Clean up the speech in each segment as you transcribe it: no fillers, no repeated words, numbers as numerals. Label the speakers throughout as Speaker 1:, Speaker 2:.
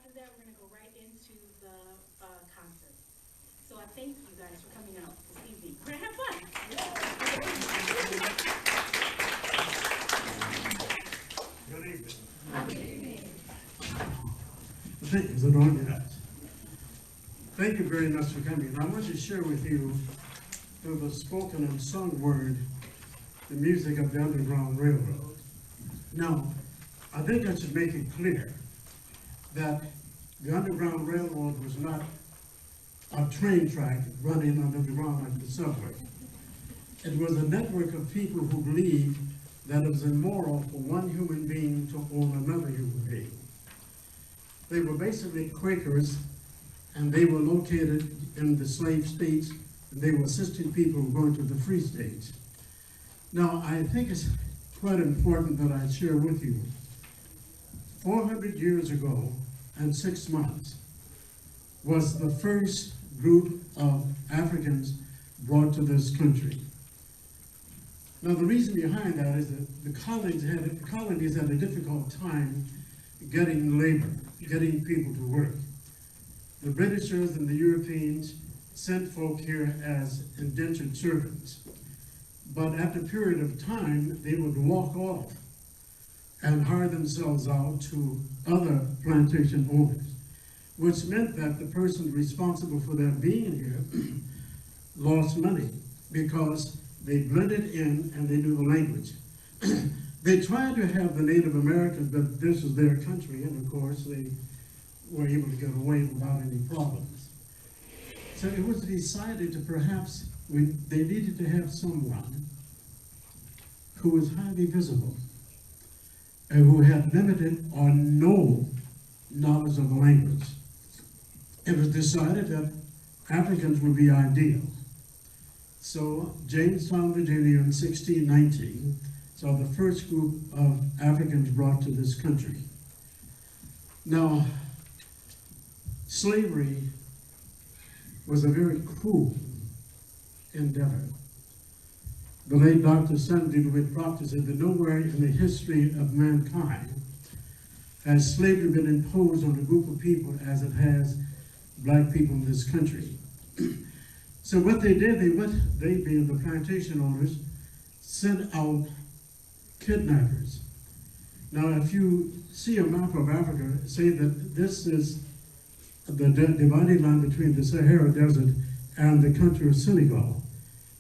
Speaker 1: after that, we're going to go right into the concert. So I thank you guys for coming out this evening. We're going to have fun.
Speaker 2: Good evening.
Speaker 1: Good evening.
Speaker 2: Thank you, the Lord, yes. Thank you very much for coming. I want to share with you, through the spoken and sung word, the music of the Underground Railroad. Now, I think I should make it clear that the Underground Railroad was not a train track running under the ground like the subway. It was a network of people who believed that it was immoral for one human being to own another human being. They were basically Quakers, and they were located in the slave states, and they were assisting people going to the free states. Now, I think it's quite important that I share with you, 400 years ago and 6 months was the first group of Africans brought to this country. Now, the reason behind that is that the colonies had a difficult time getting labor, getting people to work. The Britishers and the Europeans sent folk here as indentured servants. But after a period of time, they would walk off and hire themselves out to other plantation owners, which meant that the person responsible for their being here lost money because they blended in and they knew the language. They tried to have the Native Americans, but this was their country, and of course they were able to get away without any problems. So it was decided to perhaps, they needed to have someone who was highly visible and who had limited or no knowledge of the language. It was decided that Africans would be ideal. So Jamestown, Virginia in 1619 saw the first group of Africans brought to this country. Now, slavery was a very cruel endeavor. The late Dr. Sandy DeWitt Proctor said that nowhere in the history of mankind has slavery been imposed on a group of people as it has black people in this country. So what they did, they being the plantation owners, sent out kidnappers. Now, if you see a map of Africa, say that this is the dividing line between the Sahara Desert and the country of Senegal.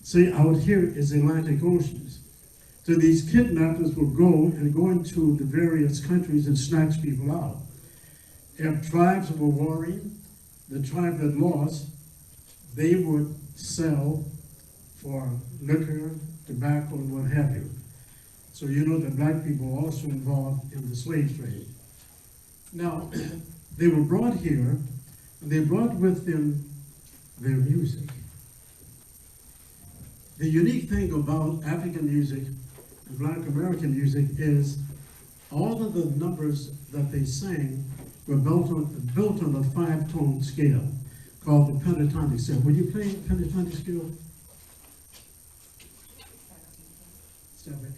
Speaker 2: See, out here is the Atlantic Oceans. So these kidnappers will go into the various countries and snatch people out. If tribes were warring, the tribe that lost, they would sell for liquor, tobacco, and what have you. So you know that black people were also involved in the slave trade. Now, they were brought here, and they brought with them their music. The unique thing about African music and Black American music is all of the numbers that they sang were built on a 5-tone scale called the pentatonic scale. Will you play pentatonic scale? Step back.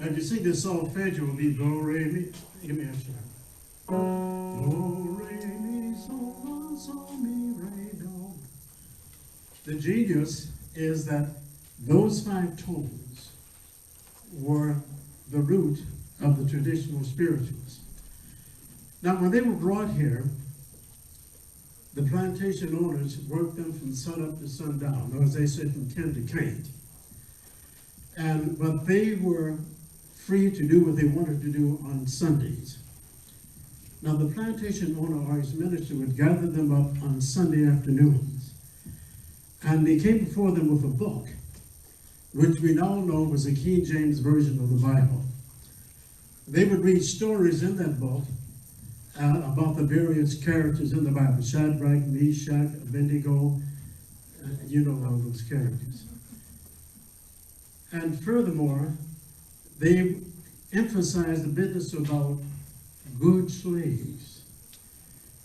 Speaker 2: If you sing this solfeggio, will be do, re, mi. Give me a shot. Do, re, mi, sol, la, sol, mi, re, do. The genius is that those 5 tones were the root of the traditional spirituals. Now, when they were brought here, the plantation owners worked them from sunup to sundown, or as they said, from can to can't. But they were free to do what they wanted to do on Sundays. Now, the plantation owner or his minister would gather them up on Sunday afternoons, and they came before them with a book, which we now know was a King James Version of the Bible. They would read stories in that book about the various characters in the Bible, Shadrach, Meshach, Abednego, you know all those characters. And furthermore, they emphasized the business about good slaves.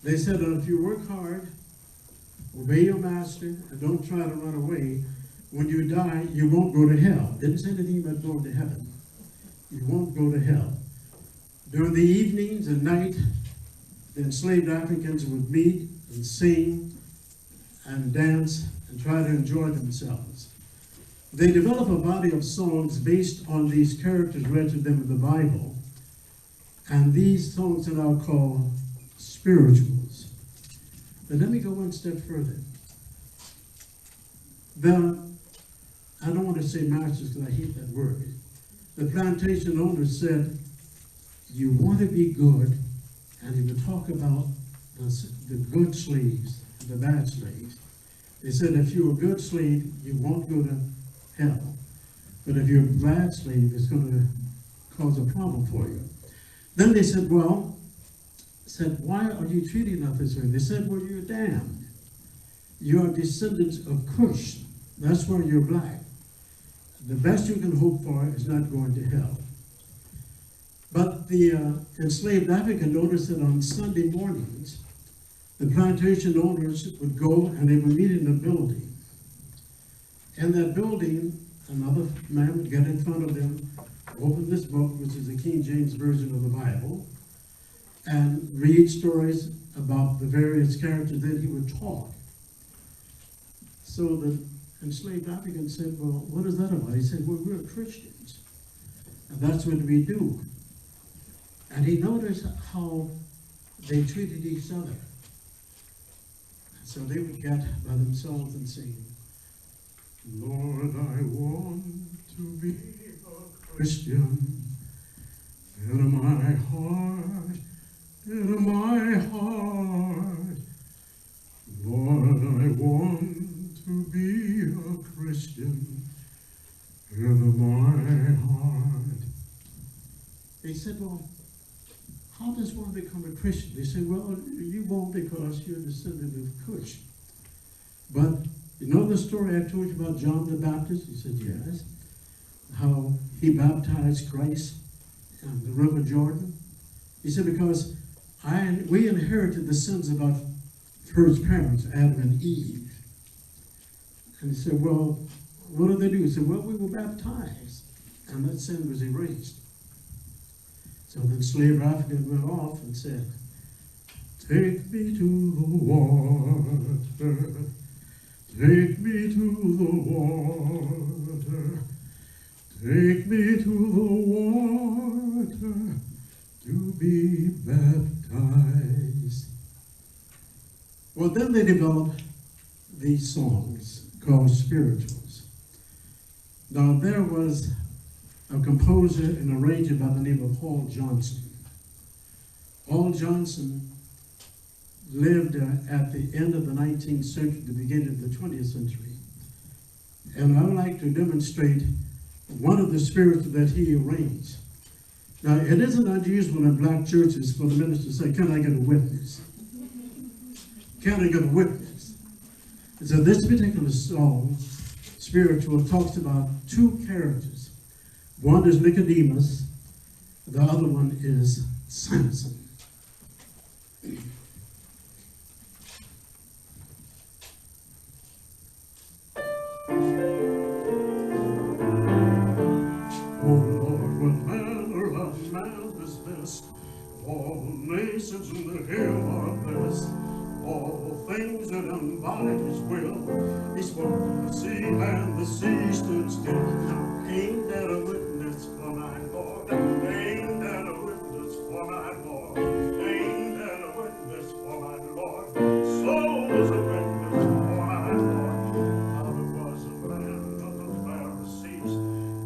Speaker 2: They said that if you work hard, obey your master, and don't try to run away. When you die, you won't go to hell. Didn't say anything about going to heaven. You won't go to hell. During the evenings and night, the enslaved Africans would meet and sing and dance and try to enjoy themselves. They develop a body of songs based on these characters read to them in the Bible, and these songs are now called spirituals. But let me go one step further. I don't want to say masters because I hate that word. The plantation owner said, you want to be good, and he would talk about the good slaves and the bad slaves. They said if you're a good slave, you won't go to hell. But if you're a bad slave, it's going to cause a problem for you. Then they said, why are you treating us this way? They said, well, you're damned. You are descendants of Cush. That's why you're black. The best you can hope for is not going to hell. But the enslaved African noticed that on Sunday mornings, the plantation owners would go and they would meet in a building. In that building, another man would get in front of them, open this book, which is the King James Version of the Bible, and read stories about the various characters. Then he would talk. So the enslaved African said, well, what is that about? He said, well, we're Christians, and that's what we do. And he noticed how they treated each other. So they would get by themselves and sing, Lord, I want to be a Christian in my heart, in my heart. Lord, I want to be a Christian in my heart. They said, well, how does one become a Christian? They said, well, you won't because you're a descendant of Cush. But you know the story I told you about John the Baptist? He said, yes. How he baptized Christ in the River Jordan. He said, because we inherited the sins of our first parents, Adam and Eve. And he said, well, what did they do? He said, well, we were baptized, and that sin was erased. So the enslaved African went off and said, take me to the water, take me to the water, take me to the water to be baptized. Well, then they developed these songs called spirituals. Now there was a composer and arranger by the name of Hall Johnson. Hall Johnson lived at the end of the 19th century, the beginning of the 20th century. And I would like to demonstrate one of the spirituals that he arranged. Now, it isn't unusual in black churches for the minister to say, can I get a witness? Can I get a witness? And so this particular song, spiritual, talks about two characters. One is Nicodemus, the other one is Samson. Oh Lord, what manner of man is this? All nations in the hill are blessed. All things that embody his will. He spoke to the sea, and the sea stood still. Ain't that a witness for my Lord? Ain't that a witness for my Lord? Ain't that a witness for my Lord? So is a witness for my Lord. Now there was a man of the Pharisees.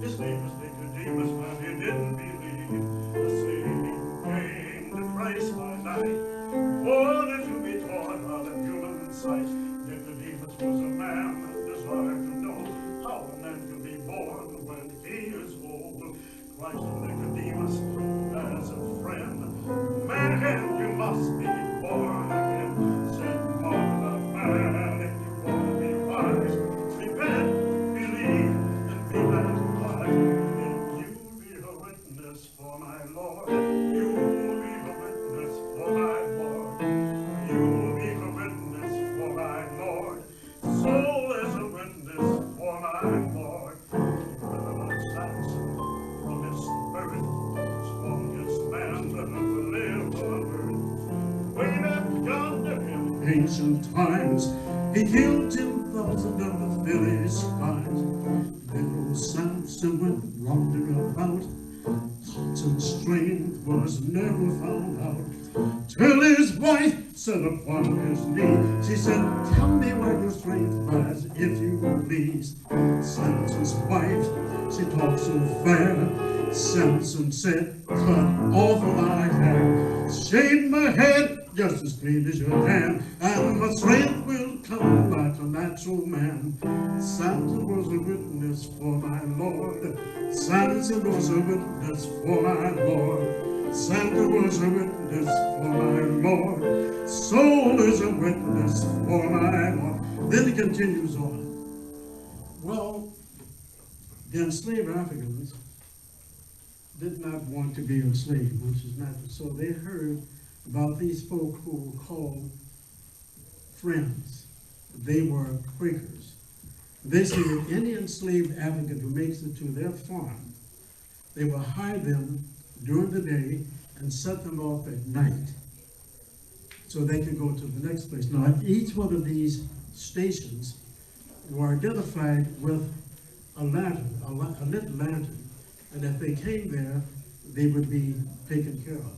Speaker 2: His name was Nicodemus, but he didn't believe. The same came to Christ by night. Wanted to be taught by the human sight. Nicodemus was a man that desired to know how a man can be born when he is old. Christ to Nicodemus as a friend. Man, you must be born again. Said Martha, man, if you want to be wise, repent, believe, and be baptized. If you be a witness for my Lord, you will be a witness for my Lord. You will be a witness for my Lord. ancient times. He killed 10,000 of the Philistines. Little Samson went wandering about. Samson's strength was never found out. Till his wife sat upon his knee. She said, tell me where your strength lies, if you please. Samson's wife, she talked so fair. Samson said, cut off my hair. Shave my head just as clean as your hand, and my strength will come like a natural man. Samson was a witness for my Lord. Samson was a witness for my Lord. Samson was a witness for my Lord. Saul is a witness for my Lord. Then he continues on. Well, the enslaved Africans did not want to be enslaved, which is natural. So they heard about these folk who were called Friends. They were Quakers. They said that any enslaved African who makes it to their farm, they will hide them during the day and set them off at night so they can go to the next place. Now, at each one of these stations were identified with a lantern, a lit lantern, and if they came there, they would be taken care of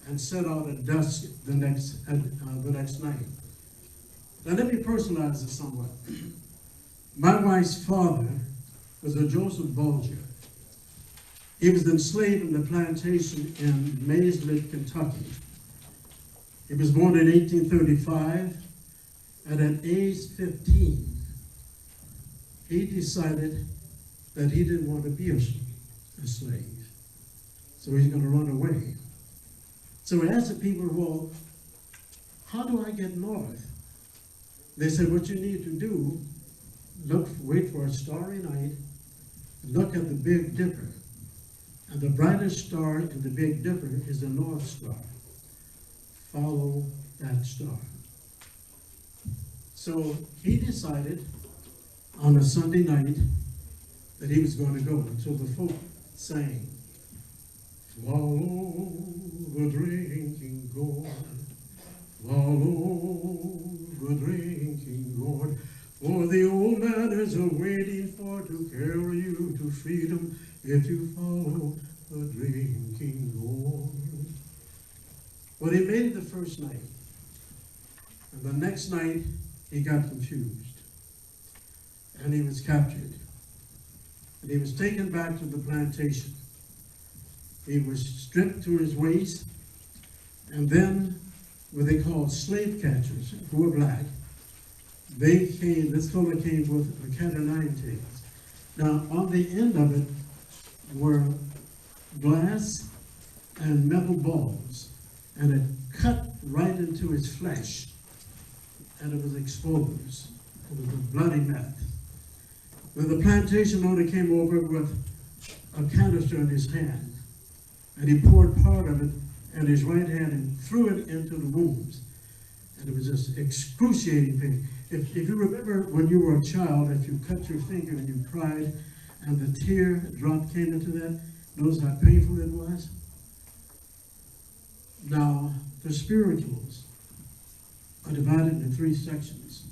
Speaker 2: and set out at dusk the next night. Now let me personalize this somewhat. My wife's father was a Joseph Bulger. He was enslaved in the plantation in Maysville, Kentucky. He was born in 1835, and at age 15, he decided that he didn't want to be a slave. So he's going to run away. So he asked the people, well, how do I get north? They said, what you need to do, wait for a starry night, look at the Big Dipper. And the brightest star in the Big Dipper is the North Star. Follow that star. So he decided on a Sunday night that he was going to go. So the folk sang, follow the drinking gourd, follow the drinking gourd, for the old man is waiting for to carry you to freedom if you follow the drinking gourd. Well, he made it the first night, and the next night he got confused, and he was captured, and he was taken back to the plantation. He was stripped to his waist, and then what they called slave catchers, who were black, this fellow came with a cat o' nine tails. Now, on the end of it were glass and metal balls, and it cut right into his flesh, and it was exposed. It was a bloody mess. When the plantation owner came over with a canister in his hand, and he poured part of it in his right hand and threw it into the wounds. And it was just excruciating pain. If you remember when you were a child, if you cut your finger and you cried, and the tear drop came into that, notice how painful it was? Now, the spirituals are divided into three sections.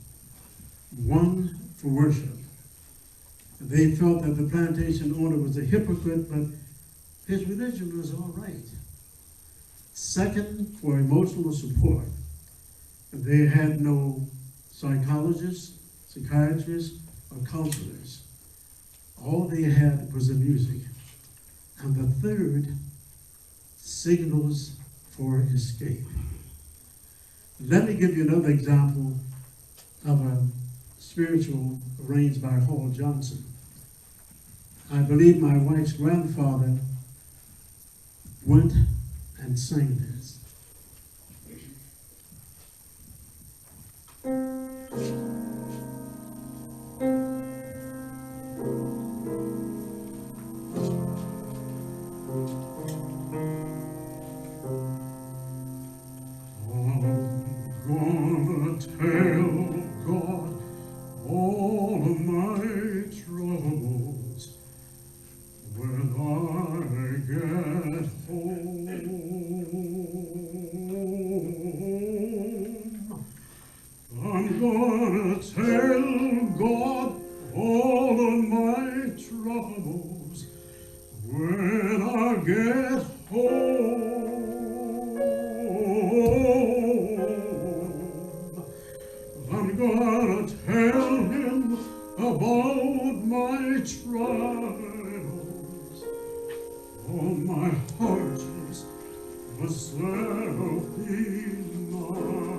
Speaker 2: One for worship. They felt that the plantation owner was a hypocrite, but his religion was all right. Second, for emotional support. They had no psychologists, psychiatrists, or counselors. All they had was the music. And the third, signals for escape. Let me give you another example of a spiritual arranged by Hall Johnson. I believe my wife's grandfather went and sang this. I'm gonna tell God all of my troubles when I get home. I'm gonna tell him about my trials, all my hardships, myself in miles.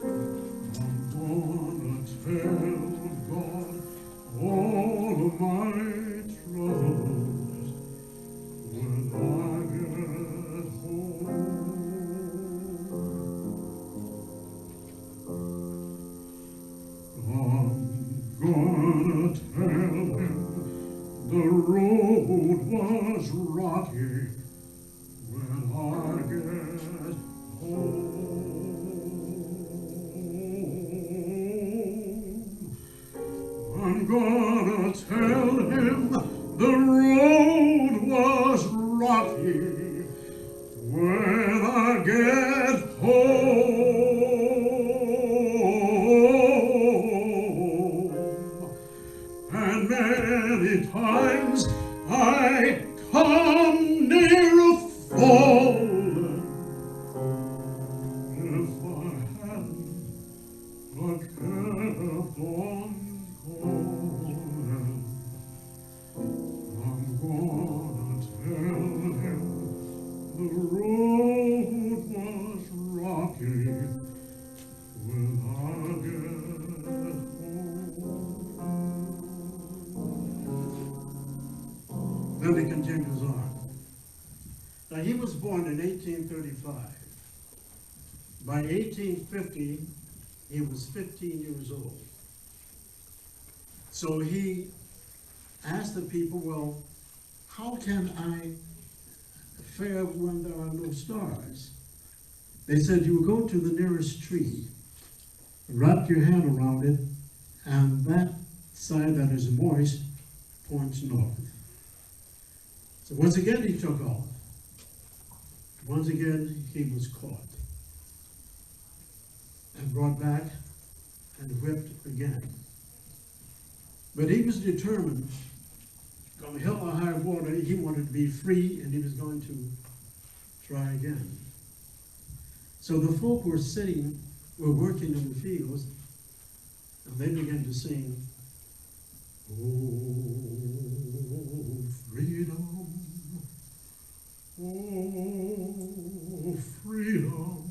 Speaker 2: I'm gonna tell God all of my troubles when I get home. I'm gonna tell him the road was rocky when I get home. I'm gonna tell him the road was rocky when I get home. And many times I come near a falling if I hadn't kept on going. I'm gonna tell him the road was rocky when I get home. Then he continues on. Now he was born in 1835. By 1850, he was 15 years old. So he asked the people, well, how can I fare when there are no stars? They said, you will go to the nearest tree, wrap your hand around it, and that side that is moist points north. So once again, he took off. Once again, he was caught and brought back and whipped again. But he was determined, come hell or high water, he wanted to be free and he was going to try again. So the folk were working in the fields, and they began to sing, oh, freedom, oh, freedom,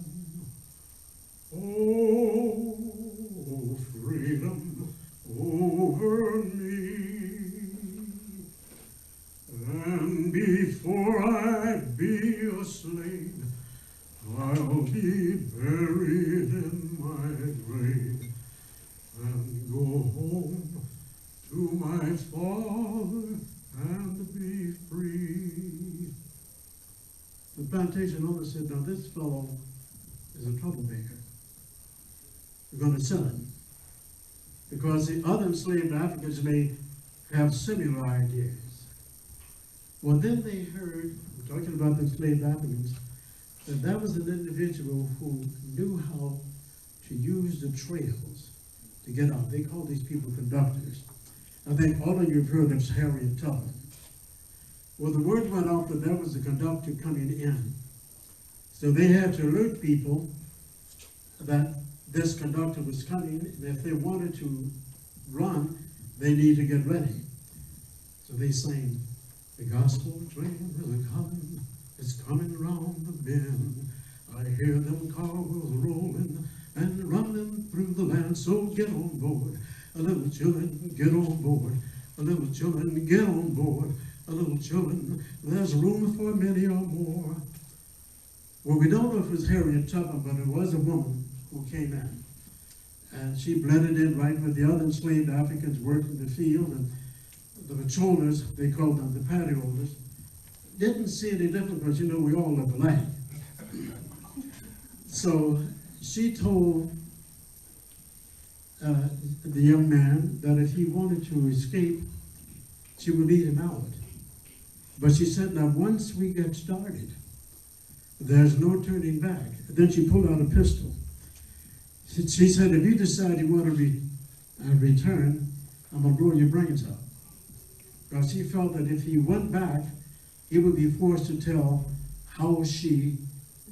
Speaker 2: oh, freedom over me. And before I be a slave, I'll be buried in my grave and go home to my father and be free. The plantation owner said, now this fellow is a troublemaker. We're going to sell him, because the other enslaved Africans may have similar ideas. Well, then they heard, talking about the enslaved Africans, that was an individual who knew how to use the trails to get out. They call these people conductors. I think all of you have heard of Harriet Tubman. Well, the word went out that there was a conductor coming in. So they had to alert people that this conductor was coming, and if they wanted to run, they need to get ready. So they sang, the gospel train is coming, it's coming round the bend. I hear them cars rolling and running through the land, so get on board. A little children, get on board. A little children, get on board. A little children, there's room for many or more. Well, we don't know if it was Harriet Tubman, but it was a woman who came in. And she blended in right with the other enslaved Africans working the field, and the patrollers, they called them the patio holders, didn't see any difference because, you know, we all look alike. So she told the young man that if he wanted to escape, she would lead him out. But she said, now once we get started, there's no turning back. And then she pulled out a pistol. She said, if you decide you want to return, I'm going to blow your brains out. Because she felt that if he went back, he would be forced to tell how she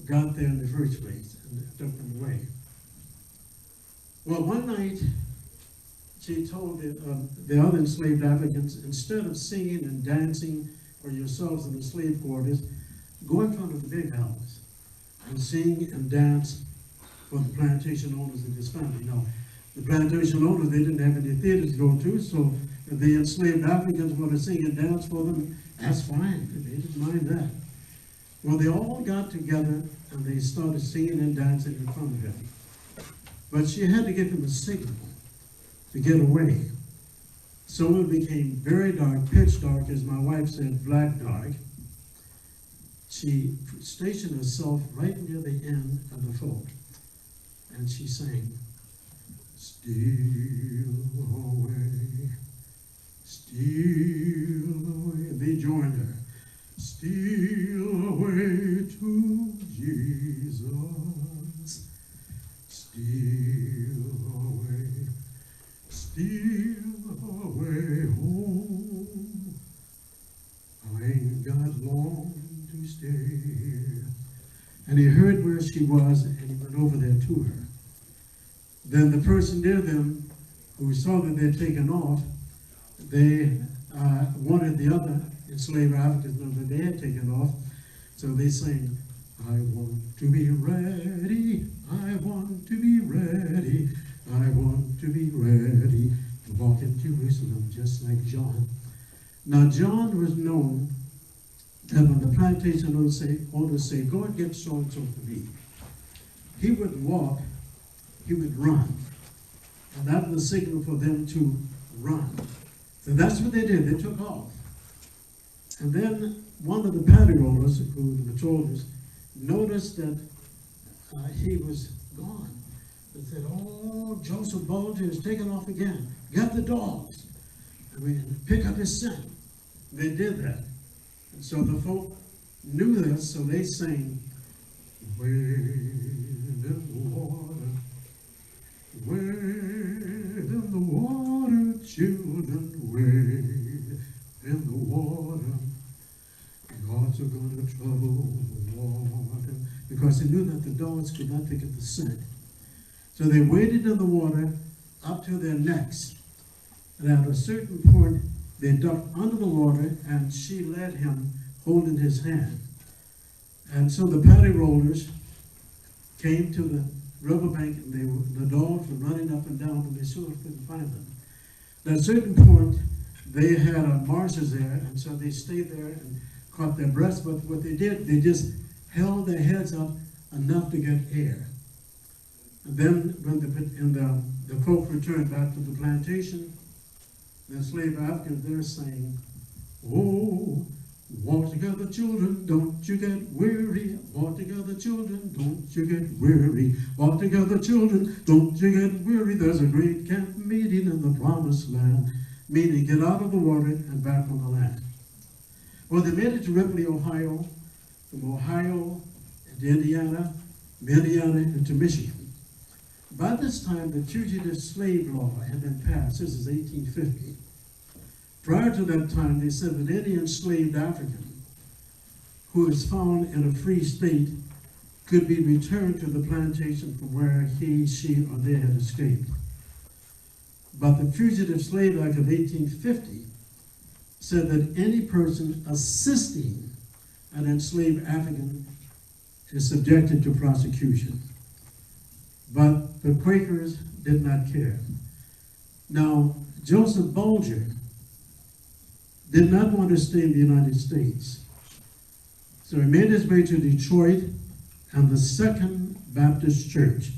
Speaker 2: got there in the first place and took them away. Well, one night, she told the other enslaved Africans, instead of singing and dancing for yourselves in the slave quarters, go in front of the big house and sing and dance for the plantation owners and his family. Now, the plantation owners, they didn't have any theaters to go to, so if the enslaved Africans want to sing and dance for them, that's fine. They didn't mind that. Well, they all got together and they started singing and dancing in front of him. But she had to give him a signal to get away. So it became very dark, pitch dark, as my wife said, black dark. She stationed herself right near the end of the folk, and she sang, "Steal away, steal away." They joined her. "Steal away to Jesus, steal away, steal away home. I ain't got long to stay here." And he heard where she was, and he went over there to her. Then the person near them, who saw that they'd taken off, they wanted the other enslaved Africans to know that they had taken off. So they sang, "I want to be ready, I want to be ready, I want to be ready to walk in Jerusalem just like John." Now John was known that when the plantation owners say, "Go and get so-and-so for me," he would walk, he would run. And that was a signal for them to run. So that's what they did, they took off. And then one of the patty rollers, who the patrollers, noticed that he was gone. They said, "Oh, Joseph Bulger is taken off again. Get the dogs. Pick up his scent." They did that. And so the folk knew this, so they sang, "Wade in the water, wade in the water, children, wade in the water. Gods are going to trouble the water." Because they knew that the dogs could not pick up the scent. So they waded in the water up to their necks. And at a certain point, they ducked under the water, and she led him, holding his hand. And so the patty rollers came to the riverbank, and the dogs were running up and down, and they sort of couldn't find them. At a certain point, they had marshes there, and so they stayed there and caught their breaths. But what they did, they just held their heads up enough to get air. And then when the folk returned back to the plantation, the enslaved Africans there saying, "Oh, walk together, children, don't you get weary. Walk together, children, don't you get weary. Walk together, children, don't you get weary. There's a great camp meeting in the promised land." Meaning, get out of the water and back on the land. Well, they made it to Ripley, Ohio, from Ohio to Indiana, into Michigan. By this time, the fugitive slave law had been passed. This is 1850. Prior to that time, they said that any enslaved African who is found in a free state could be returned to the plantation from where he, she, or they had escaped. But the Fugitive Slave Act of 1850 said that any person assisting an enslaved African is subjected to prosecution. But the Quakers did not care. Now, Joseph Bulger did not want to stay in the United States. So he made his way to Detroit and the Second Baptist Church.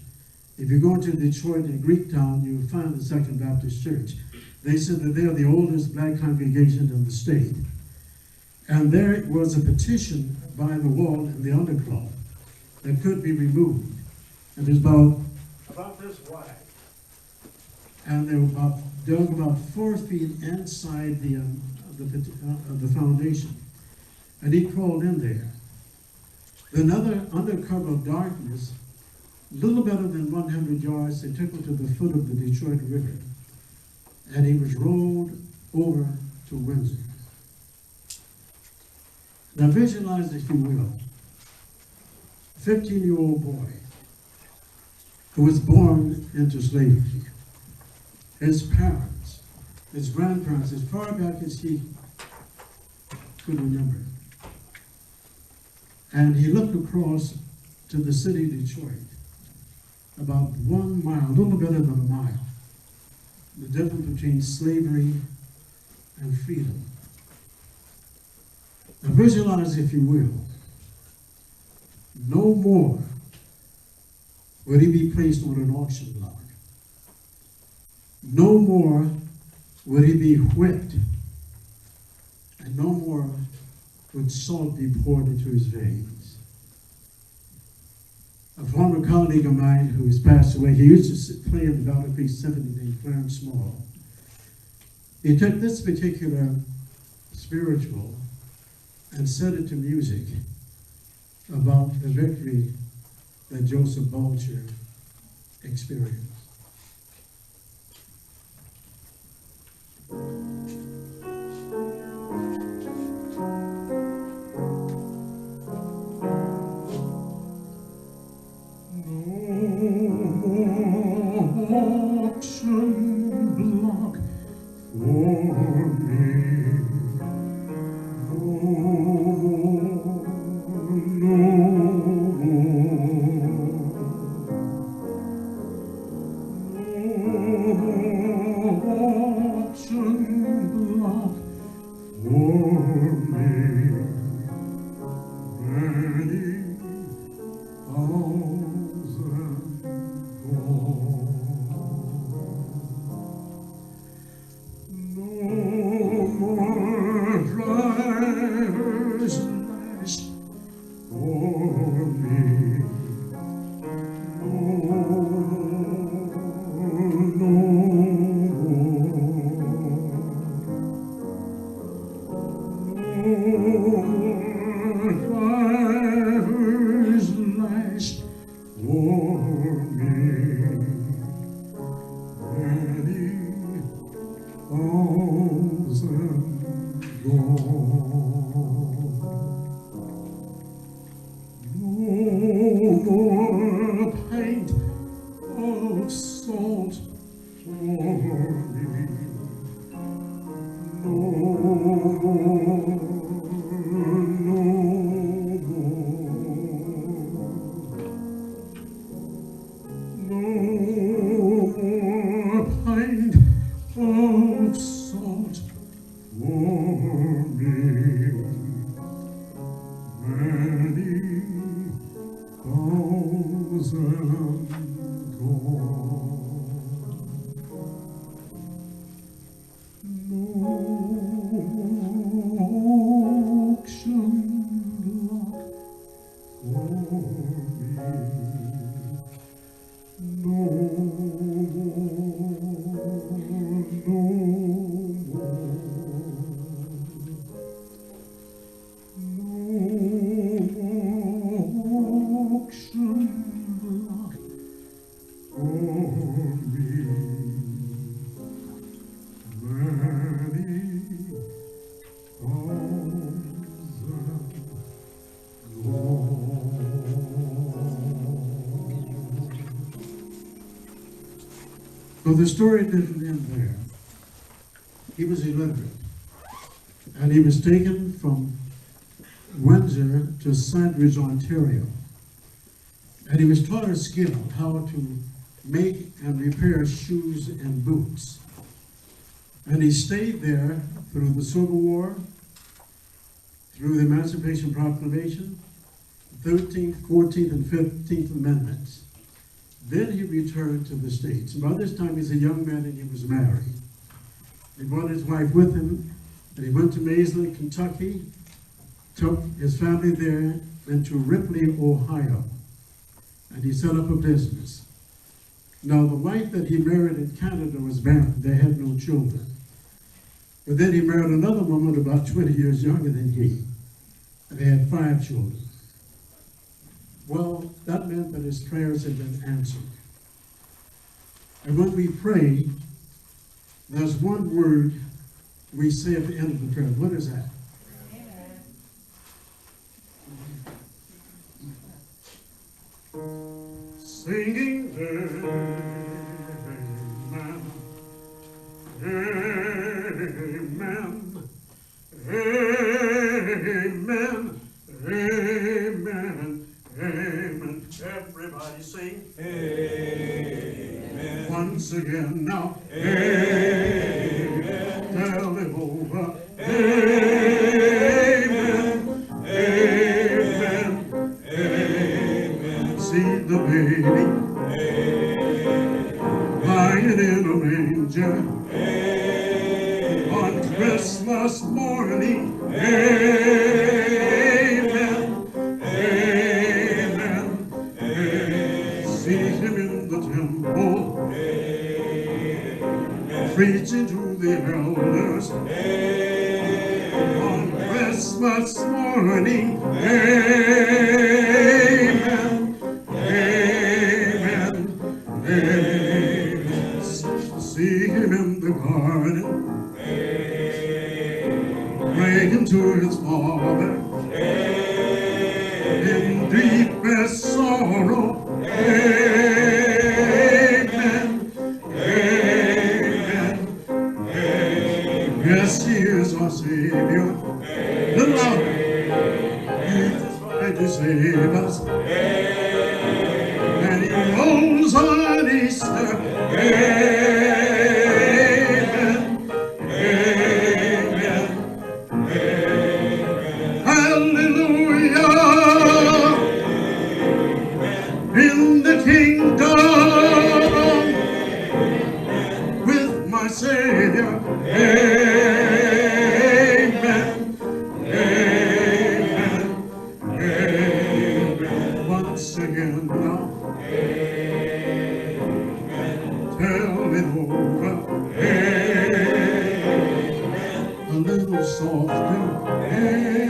Speaker 2: If you go to Detroit in Greektown, you will find the Second Baptist Church. They said that they are the oldest black congregation in the state. And there was a petition by the wall in the undercloth that could be removed. And it was about this wide. And they were dug about 4 feet inside the foundation. And he crawled in there. Then under cover of darkness, Little better than 100 yards, they took him to the foot of the Detroit River, and he was rolled over to Windsor. Now visualize, if you will, a 15-year-old boy who was born into slavery. His parents, his grandparents, as far back as he could remember. And he looked across to the city of Detroit, about 1 mile, a little better than a mile, the difference between slavery and freedom. Now visualize, if you will, no more would he be placed on an auction block. No more would he be whipped, and no more would salt be poured into his veins. A former colleague of mine who has passed away, he used to play in the Battlefield 70 named Clarence Small. He took this particular spiritual and set it to music about the victory that Joseph Bulger experienced. Well, the story didn't end there. He was illiterate, and he was taken from Windsor to Sandridge, Ontario, and he was taught a skill how to make and repair shoes and boots. And he stayed there through the Civil War, through the Emancipation Proclamation, 13th, 14th, and 15th Amendments. Then he returned to the States. By this time, he's a young man and he was married. He brought his wife with him, and he went to Maysville, Kentucky, took his family there, went to Ripley, Ohio, and he set up a business. Now, the wife that he married in Canada was barren. They had no children. But then he married another woman about 20 years younger than he, and they had 5 children. well, that meant that his prayers had been answered. And when we pray, there's one word we say at the end of the prayer. What is that? Amen. Singing amen, amen, amen, amen, amen. Everybody sing amen. Once again now. Amen. Tell it over. Amen. Amen. Amen. See the baby lying in a manger on Christmas morning. Amen. Amen. Amen. See him in the temple preaching to the elders on Christmas morning. Amen. Amen. Amen. See him in the garden praying to his Father in deepest sorrow. Amen. Amen. Amen. Yes, he is our Savior. Little louder. Jesus tried to save us. And he rose on Easter. Amen. Amen. Amen. Hallelujah. In the kingdom with my Savior. Amen. Amen. Amen. Once again now. Amen. Tell it over. Amen. A little softer. Amen.